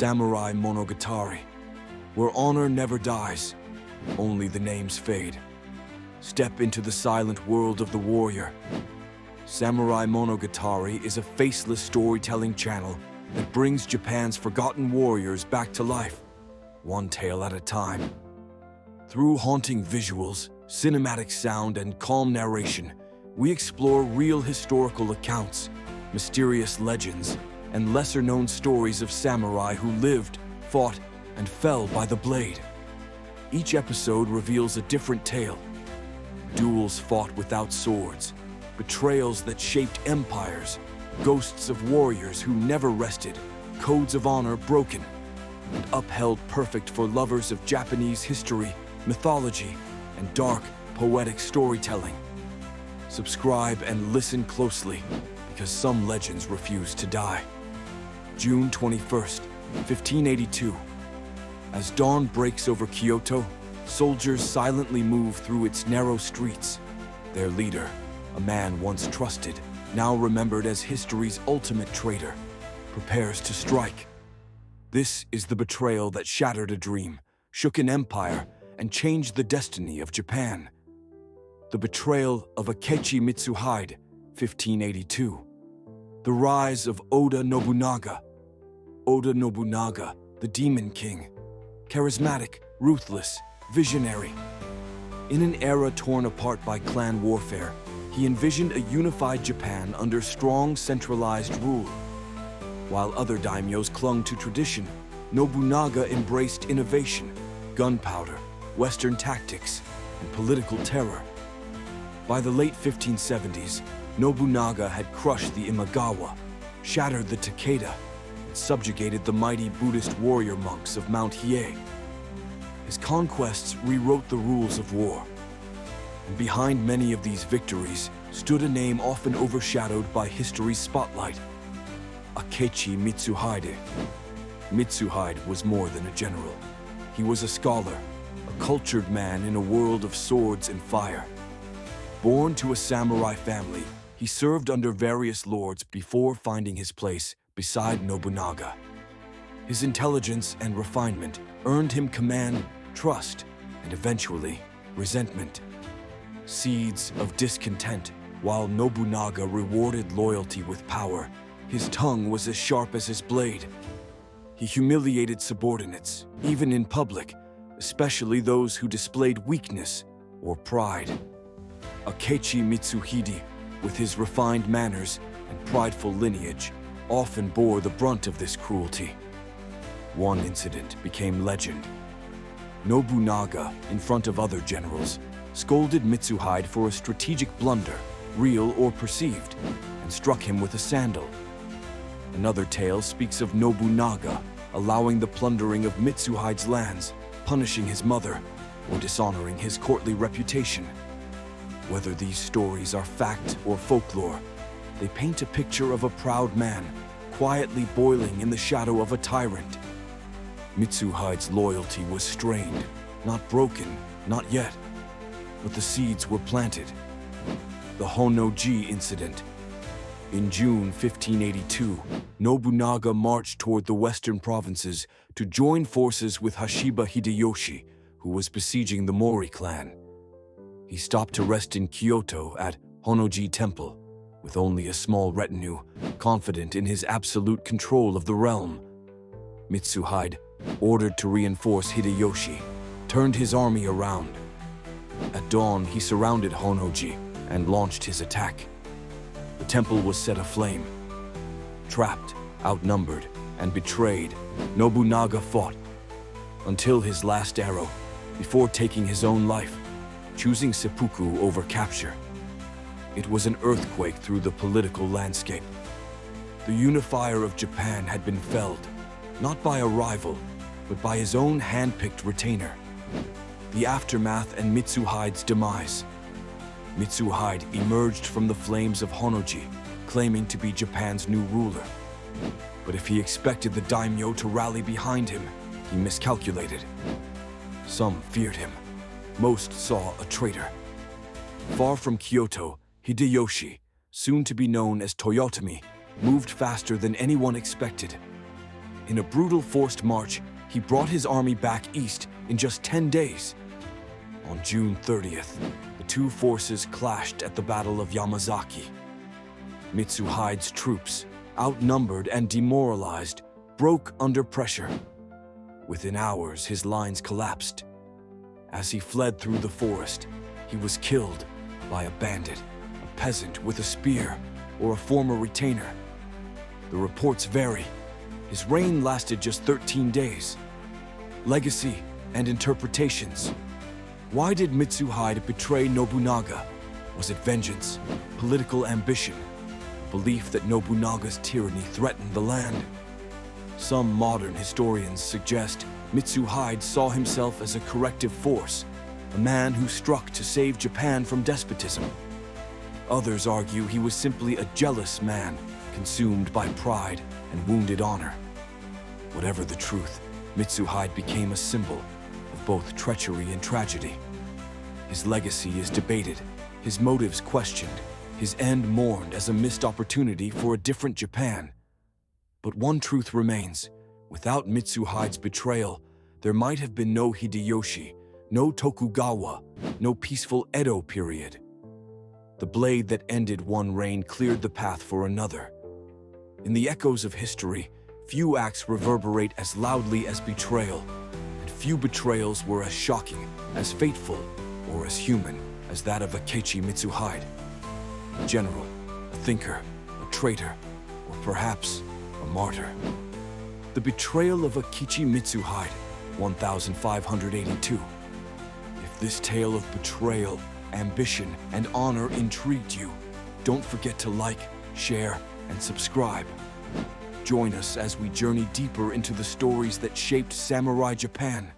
Samurai Monogatari, where honor never dies, only the names fade. Step into the silent world of the warrior. Samurai Monogatari is a faceless storytelling channel that brings Japan's forgotten warriors back to life, one tale at a time. Through haunting visuals, cinematic sound, and calm narration, we explore real historical accounts, mysterious legends, and lesser-known stories of samurai who lived, fought, and fell by the blade. Each episode reveals a different tale. Duels fought without swords, betrayals that shaped empires, ghosts of warriors who never rested, codes of honor broken, and upheld perfect for lovers of Japanese history, mythology, and dark, poetic storytelling. Subscribe and listen closely, because some legends refuse to die. June 21st, 1582. As dawn breaks over Kyoto, soldiers silently move through its narrow streets. Their leader, a man once trusted, now remembered as history's ultimate traitor, prepares to strike. This is the betrayal that shattered a dream, shook an empire, and changed the destiny of Japan. The Betrayal of Akechi Mitsuhide, 1582. The rise of Oda Nobunaga. Oda Nobunaga, the Demon King. Charismatic, ruthless, visionary. In an era torn apart by clan warfare, he envisioned a unified Japan under strong, centralized rule. While other daimyos clung to tradition, Nobunaga embraced innovation, gunpowder, Western tactics, and political terror. By the late 1570s, Nobunaga had crushed the Imagawa, shattered the Takeda, and subjugated the mighty Buddhist warrior monks of Mount Hiei. His conquests rewrote the rules of war. And behind many of these victories stood a name often overshadowed by history's spotlight: Akechi Mitsuhide. Mitsuhide was more than a general. He was a scholar, a cultured man in a world of swords and fire. Born to a samurai family, he served under various lords before finding his place beside Nobunaga. His intelligence and refinement earned him command, trust, and eventually resentment. Seeds of discontent, while Nobunaga rewarded loyalty with power, his tongue was as sharp as his blade. He humiliated subordinates, even in public, especially those who displayed weakness or pride. Akechi Mitsuhide, with his refined manners and prideful lineage, often bore the brunt of this cruelty. One incident became legend. Nobunaga, in front of other generals, scolded Mitsuhide for a strategic blunder, real or perceived, and struck him with a sandal. Another tale speaks of Nobunaga allowing the plundering of Mitsuhide's lands, punishing his mother, or dishonoring his courtly reputation. Whether these stories are fact or folklore, they paint a picture of a proud man, quietly boiling in the shadow of a tyrant. Mitsuhide's loyalty was strained, not broken, not yet, but the seeds were planted. The Honnō-ji incident. In June 1582, Nobunaga marched toward the western provinces to join forces with Hashiba Hideyoshi, who was besieging the Mori clan. He stopped to rest in Kyoto at Honnō-ji Temple, with only a small retinue, confident in his absolute control of the realm. Mitsuhide, ordered to reinforce Hideyoshi, turned his army around. At dawn, he surrounded Honnō-ji and launched his attack. The temple was set aflame. Trapped, outnumbered, and betrayed, Nobunaga fought until his last arrow, before taking his own life, choosing seppuku over capture. It was an earthquake through the political landscape. The unifier of Japan had been felled, not by a rival, but by his own hand-picked retainer. The aftermath and Mitsuhide's demise. Mitsuhide emerged from the flames of Honnō-ji, claiming to be Japan's new ruler. But if he expected the daimyo to rally behind him, he miscalculated. Some feared him. Most saw a traitor. Far from Kyoto, Hideyoshi, soon to be known as Toyotomi, moved faster than anyone expected. In a brutal forced march, he brought his army back east in just 10 days. On June 30th, the two forces clashed at the Battle of Yamazaki. Mitsuhide's troops, outnumbered and demoralized, broke under pressure. Within hours, his lines collapsed. As he fled through the forest, he was killed by a bandit, a peasant with a spear, or a former retainer. The reports vary. His reign lasted just 13 days. Legacy and interpretations. Why did Mitsuhide betray Nobunaga? Was it vengeance, political ambition, a belief that Nobunaga's tyranny threatened the land? Some modern historians suggest Mitsuhide saw himself as a corrective force, a man who struck to save Japan from despotism. Others argue he was simply a jealous man, consumed by pride and wounded honor. Whatever the truth, Mitsuhide became a symbol of both treachery and tragedy. His legacy is debated, his motives questioned, his end mourned as a missed opportunity for a different Japan. But one truth remains: without Mitsuhide's betrayal, there might have been no Hideyoshi, no Tokugawa, no peaceful Edo period. The blade that ended one reign cleared the path for another. In the echoes of history, few acts reverberate as loudly as betrayal, and few betrayals were as shocking, as fateful, or as human as that of Akechi Mitsuhide. A general, a thinker, a traitor, or perhaps a martyr. The Betrayal of Akechi Mitsuhide, 1582. If this tale of betrayal, ambition, and honor intrigued you, don't forget to like, share, and subscribe. Join us as we journey deeper into the stories that shaped samurai Japan.